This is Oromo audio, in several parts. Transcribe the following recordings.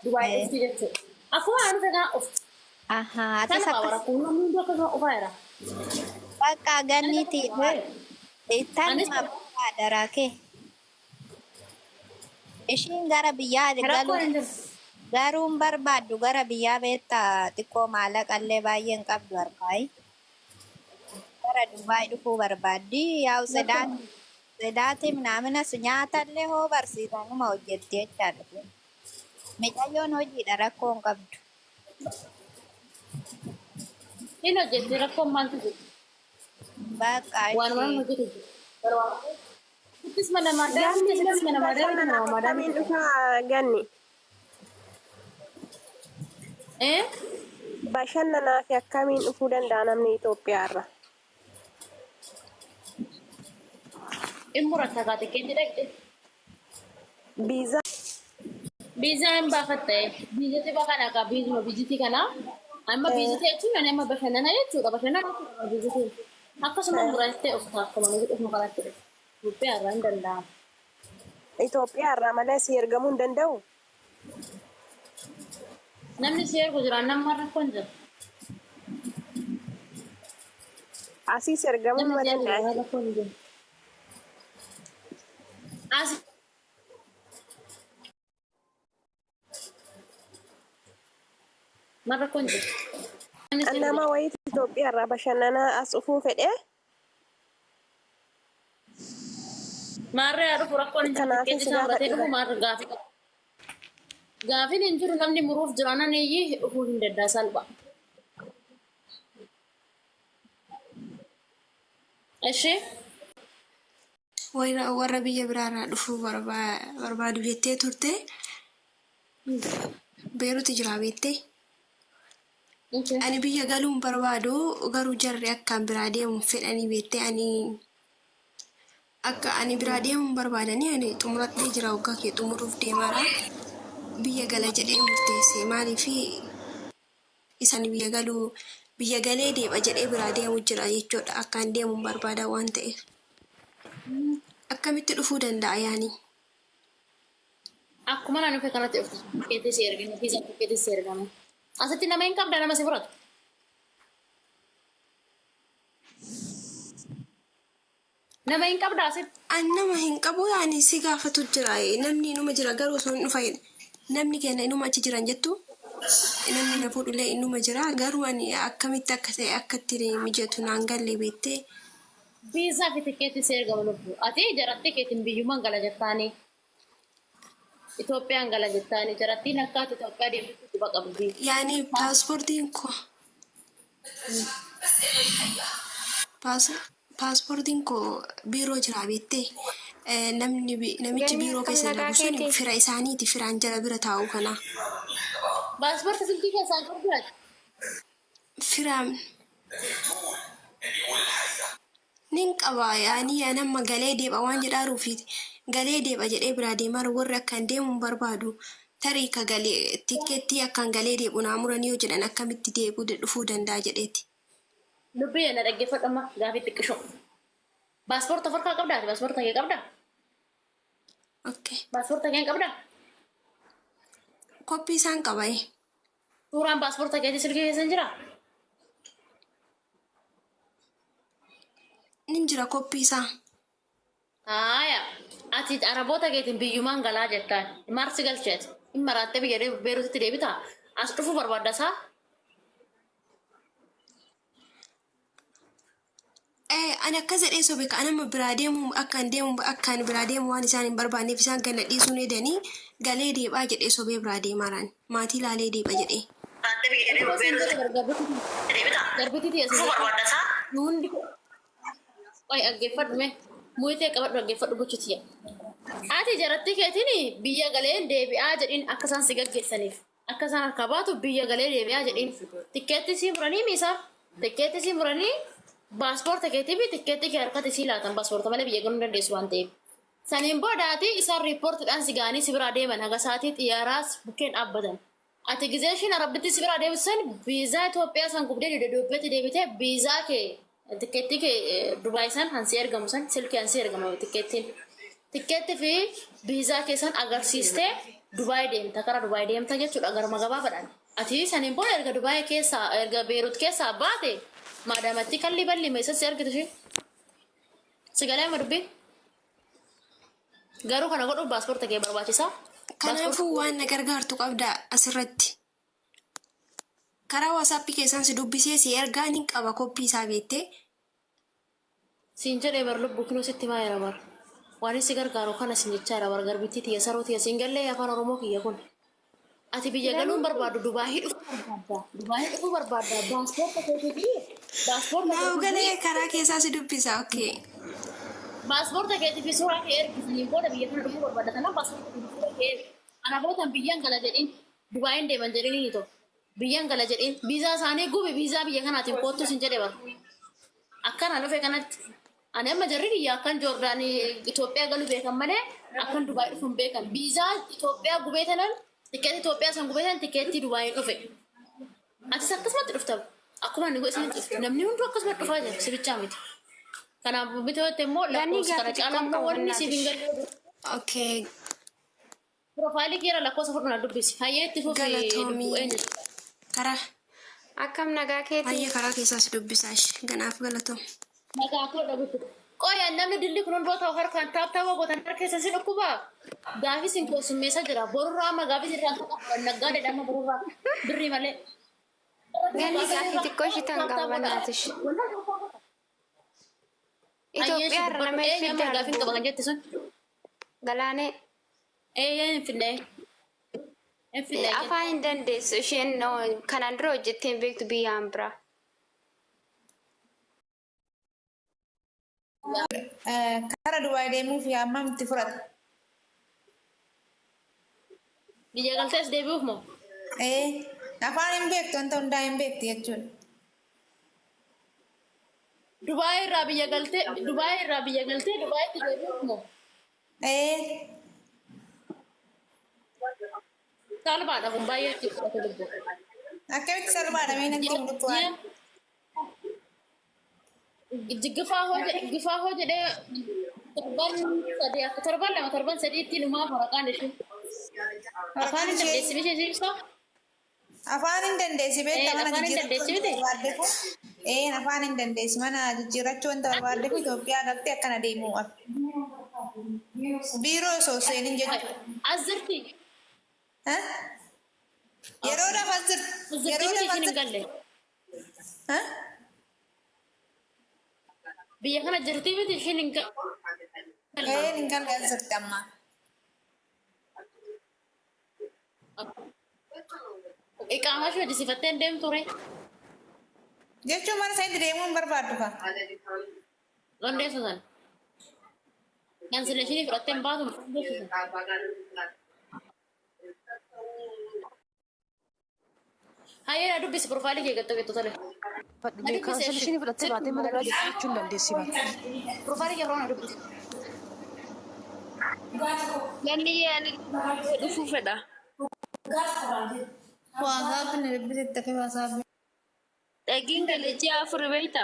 Dubai Eh, ufti jechuudha. Akkuma ani fedhaa ufti. atis Kana akkas qaba rakkoon namni hundi akkasuma ufaayira. bakka Ani ganniitiidha. anis Tanuma barbaada kee. Ishiin gara biyyaa rakkoon galuu hin jiru. garuu hin barbaaddu gara biyyaa beektaa xiqqoo maallaqallee baay'ee hin qabdu harkaayi. Gara Dubaay dhufuu barbaaddi yaa'u Rakkoon sedaati minaaminas nyaatallee hoo barsiisanuma hojjetti jechaadha. Mucayyoon hojiidha rakkoo hin qabdu. hin hojjetti rakkoon maaltu jiru? Bakka Waanuma ishee nama hojjetu jiru. Ittis mana maadaa Ganni ittis namni mana maadaa nama bashannanaaf maadaa akkamiin miti. dhufaa ganni? Eh? Bashannanaaf akkamiin dhufuu danda'a namni Itoophiyaarra? Dhimmu rakkataa tikkeetti dhaqxe. Biizaa Biizaa hin baafatte. Biizatti bakana akka biizuma biiziti kana. Amma biiziti jechuun ani amma bashannana jechuudha. Bashannana jechuudha biiziti. Akkasuma murattee of taakkuma nuti dhufnu kanatti dhufu. Itoophiyaarraa hin danda'amu. Itoophiyaarraa malee si ergamuu hin danda'u? Namni si ergu jiraan nama rakkoo hin jiru. Asiis ergamuu Namni ma si ergu danda'a? jiraan rakkoo hin jiru. As ma rakkoo hin jiru. Namni si Kan ergu nama jira. wayiiti Itoophiyaarraa bashannanaa as dhufuu fedhee Maarree haa dhufu rakkoon hin jiru. kanaafis Tikkeetti isaa gaafa muratee dhufu dhiba. maarra gaafii qabu. Gaafiin hin jiru namni muruuf jiraanan iyyii dhufuu hin danda'a salpha. Ishee warra biyya biraarraa dhufuu barbaadu jettee turte beeruti jira beettee ani biyya galuun barbaadu garuu jarri akkaan biraa deemuun fedhanii beettee akka ani biraa deemuun barbaadanii ani xumuradhee jira waggaa kee xumuruuf deemaadha biyya gala jedhee murteesse maaliifi isan biyya galee deema jedhee biraa deemu jira jechuudha akkaan deemuun barbaada waan ta'eef. Akkamitti dhufuu danda'a yaani? akkuma naannoo kee kanatti dhuftu tikkeetti si ergame fiizaan tikkeetti si ergame. Asitti nama hin qabda nama si fudhatu. Nama hin qabda asitti. An nama hin qabu yaani si gaafatu jira namni inuma jira garuu osoo hin dhufa namni keenya inuma achi jiran jettu namni na fuudhulee inuma jira garuu ani akkamitti akka ta'e akka itti mijatu naan galle beettee Fiizaa fi tikkeetti si ergama lubbu. Ati jaratti keetiin biyyummaan gala jettaanii. Itoophiyaan gala jettaanii jarattiin akkaata Itoophiyaa deemtutti quba qabdi. yaani paaspoortiin koo biiroo jira beettee namichi biiroo keessa lagu sun fira isaaniiti firaan jala bira taa'u kana Paaspoortii silkii keessaan gurgurati. firaan nin qaba yaani nama galee deeba waan jedhaaruufi galee deeba jedhee biraa deemaa warri akkaan deemuun barbaadu tarii ka galee tikkeettii akkaan galee deebu naamuranii yoo jedhan akkamitti deebuu dhufuu danda'a jedheeti. Lubbi yana dhaggeeffadhama gaafii xiqqisho. Paaspoorta of harkaa qabdaati paaspoorta kee qabdaa? Okay. Paaspoorta kee qabdaa? Koppii isaan qabaye. Suuraan paaspoorta keetii silkii keessa hin jiraa? Nin jira koppii isaa. Haaya. Ati araboota keetiin biyyumaan galaa jettaan. Maarsi galcheeti. Hin maraattee biyya beeruutitti deebitaa. As dhufuu barbaadda isaa? Ani akkas jedhee sobe ka nama biraa deemu akkaan biraa deemu waan isaan hin barbaanneef isaan gala dhiisuu edanii galee deebaa jedhee sobee biraa deemaraan maatii laalee deeba jedhee. Garbiti tiya sisi. Hundi. Qoy dhaggeeffadhu mee. Muyitee qabadhu dhaggeeffadhu gochuutiya. Ati jaratti keetiin biyya galeen deebi'aa jedhiin akka isaan si gaggeessaniif. Akka isaan harkaa baatu biyya galee deebi'aa jedhiin. Tikkeetti si muranii miisa. Tikkeetti si muranii paaspoorta keetii fi tikkeetti kee harkatti si laatan paaspoorta malee biyya galuu dandeessu waan ta'eef. Saniin boodaati isaan riippoortiidhaan si ga'anii si biraa deeman haga sa'aatii xiyyaaraas bukkeen dhaabbatan. Ati gizee ishiin arabbitti si biraa deebisan viizaa Itoophiyaa san gubdee Itoophiyaatti deebitee viizaa kee tikkeetti kee Dubaay san hansi ergamu san silkii hansi ergamu tikkeettiin. Tikkeetti fi viizaa kee san agarsiistee Dubaay deemta kara Dubaay deemta jechuudha garuma gabaabaadhaan. Ati saniin booda erga Dubaay keessaa erga Beerut keessaa baate maadaamatti kalli balli meessatti argitu ishee. Sagalee amma dubbii. Garuu kana godhuuf paaspoorta kee barbaachisaa. Kanaafuu waan na gargaartu qabda asirratti. Karaa WhatsApp keessaan si dubbisee si ergaa ni qaba koppii isaa beektee. Siin jedhee bar lubbuu kinoo sitti maa jira bar. Waan si gargaaru kana sin jechaa jira bar garbittii tiyya saroo tiyya siin gallee afaan Oromoo kiyya kun. Ati biyya galuun barbaadu Dubaayii dhufuu barbaadda. Dubaayii dhufuu barbaadda. Paaspoorta keetii paaspoorta Naa galee karaa keessaa si dubbisa okay. Paaspoorta keetii fi suuraa kee ergisanii booda biyya kana dhufuu barbaadda. Kanaaf paaspoorta keetii suuraa kee ana bootan biyyaan gala jedhiin Dubaayiin deeman jedhanii ni ta'u. Biyyaan gala jedhiin viizaa isaanii gubi viizaa biyya kanaatiin koottu sin jedhe bara. Akkana dhufe kanatti. Ani amma jarri biyya akkan Joordaanii Itoophiyaa galuu beekan malee akkan Dubaayii dhufuun beekan. Viizaa Itoophiyaa gubee tanan tikeetii Itoophiyaa san gubee tanan tikeetii Dubaayii dhufe. Atis akkasumatti dhufta. Akkuma inni godhe isin dhuftu. Namni hunduu akkasumatti dhufaa jira sibichaa miti. Kanaaf bitooti immoo lakkoofsa kana caalaa immoo wanni siif hin galle. Okay. Profaayilii keera lakkoofsa fudhana dubbisi. Hayyee itti fufi Galatoomii. Karaa. Akkam nagaa keetii? Hayyee karaa keessaa si dubbisaash. Ganaaf galatoom. Nagaa koo dhabutu. Qoyaan namni dilli kun hundoo ta'u harkaan taaptaa gootan harkeessa si dhukkubaa. Gaafis hin keessummeessa jira. Borurraa amma gaafis irraan qaqqaban naggaadhe dhamma borurraa birrii malee. Ganni gaafii xiqqoo ishiitan gaafannaatis. Itoophiyaa irra nama Eenyamma gaafin qaba kan jette sun. Galaanee. Hin finne. Hin finne. Afaan hin dandeessu isheen kanaan dura hojjettee hin beektu biyyaan biraa. Kara Dubaay deemuuf yaamamti fudhata. Biyya galtees deebi'uuf moo? Afaan hin beektu wanta hundaa hin beekti jechuudha. Dubaay irraa biyya galtee Dubaayitti deebi'uuf moo? Salphaadha kun baay'ee itti fudhate lubbuu. Akkamitti salphaadha mee natti hin dhukkuban. Gifaa hoo jedhee torban lama torban sadiitti dhumaa faraqaan ishee. Afaan hin dandeessi bishee siibsaa? Afaan hin dandeessi beekta mana afaan hin dandeessi miti? Afaan hin dandeessi mana jijjiirrachuu wanta barbaaddeef Itoophiyaa galtee akkana deemuu qaba. Biiroo osoo seenin jechuudha. As jirti? Yeroodhaaf as jirti. Yeroodhaaf as jirti. Biyya kana jirti miti ishiin hin galle. Hin galle as jirti amma. Iqaamaa ishee hojjisiifattee hin deemtu ree? Jechuun mana isaatti deemuu hin barbaaddu ka. Gandeessu sana. Kansileeshinii fudhattee hin baatu gandeessu sana. Hayyee dubbisi profaayilii kee gatto tole. Kansileeshinii fudhattee baatee mana irraa jechuun dandeessi baate. Profaayilii kee biroo na dubbisi. Ganni yaani dhufuu fedha. WhatsApp ni dubbisitti fi WhatsApp. Dhagiin galechii afur beekta.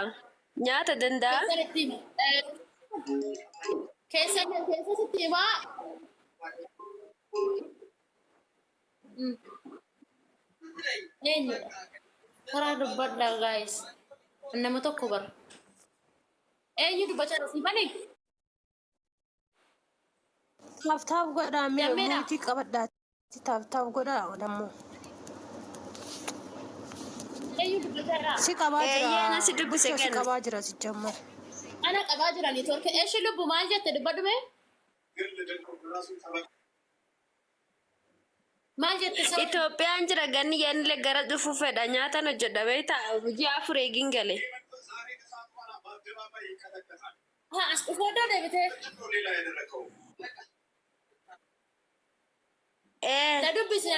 Nyaata danda'a. Keessatti himaa. Eenyudha? Karaa dubbadhaa gaayis. Nama tokko bara. Eenyu dubbachaa dhufii malee? Taaf godhaa mootii qabadhaatti taaf godhaa dammoo. Eenyu dubbachaa jira? Si qabaa jira. Eeyyee si dubbise Si kenna. qabaa jira si jammar. Ana qabaa jiranii torke. Eeshi lubbu maal jette dubbadhume? Maal jette sababa? Itoophiyaan jira ganni yaanillee gara dhufuu fedha. Nyaataan hojjedha beekta. Hojii afur eegin gale. As dhufoodaa deebitee. Na dubbisi.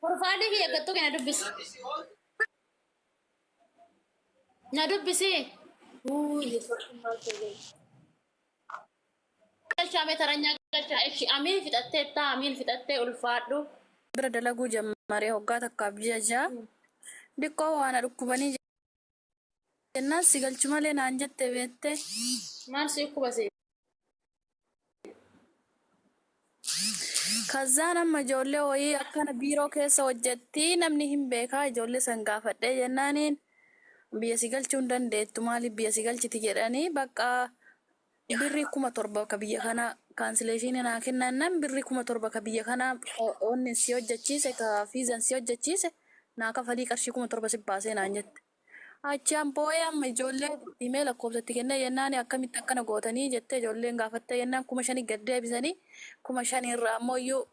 Profaayilii kiyya gattuu kee na dubbisi. Na dubbisi. Galchaame taranyaa galchaa eshi amiin fixattee ulfaadhu. Bira dalaguu jammaree hoggaa takkaaf ji'a ja'a. Dhiqqoo waan dhukkubanii jennaan si galchu malee naan jette beette. Maal si dhukkuba see? Kazzaan amma ijoollee wayii akkana biiroo keessa hojjetti namni hin beekaa ijoollee san gaafadhee jennaaniin biyya si galchuu hin dandeettu maaliif biyya si galchiti jedhanii bakka birrii 7,000 ka biyya kana kaansileeshinii naa kennan birrii 7,000 ka biyya kana onni si hojjechiise ka fiizan si hojjechiise naa kafalii qarshii 7,000 si baasee naan jette. Achaan boo'ee amma ijoollee himee lakkoofsatti kennee jennaan akkamitti akkana gootanii jettee ijoolleen gaafattee jennaan 5,000 gad deebisanii 5,000 irraa ammoo iyyuu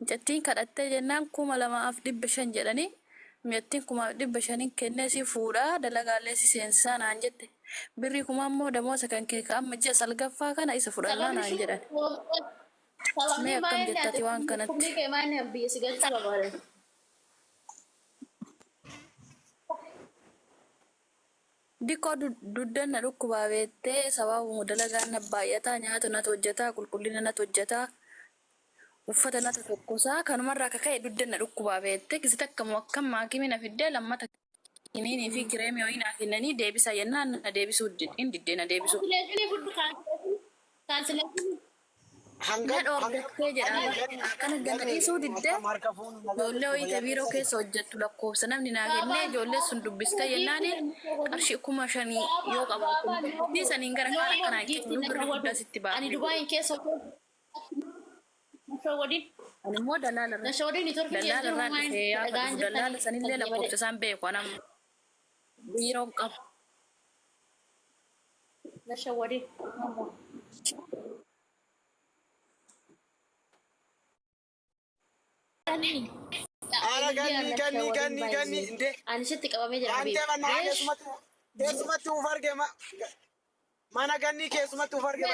jettiin kadhattee jennaan 2,500 jedhanii mi'attiin 500 kennee si fuudhaa dalagaallee si seensisaa naan jette. Birrii 1,000 ammoo damoosa kan kee amma ji'a salgaffaa kana isa fudhannaa naan jedhan. Mee akkam jettati waan kanatti. Dikkoo duddanna dhukkubaa beettee sababa dalagaan na baay'ataa nyaata natti hojjetaa qulqullina natti hojjetaa uffata natti tokkosaa kanumarraa akka ka'e duddanna dhukkubaa beettee kisita akkam maakimina fiddee lammata kiniinii fi kireemii wayii naa kennanii deebisaa jennaan na deebisuu hin diddee na deebisuu. Na dhoorgattee jedhama akkana gana dhiisuu diddee ijoollee wayii biiroo keessa hojjettu lakkoofsa namni naa kennee ijoollee sun dubbistee jennaan qarshii 5,000 yoo qabaatu saniin gara kaan akkanaa jechuun birrii guddaa sitti baatu. Ani Dubaayin keessa ani immoo dallaalarraa dhufee yaa dallaala sanillee lakkoofsa isaan beeku anam biiroon qabu. Ganni inde. Ani sitti qabamee jira. Ante mana keessumatti uf arge mana ganni keessumatti uf arge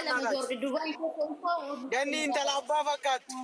ganni intala abbaa fakkaatu.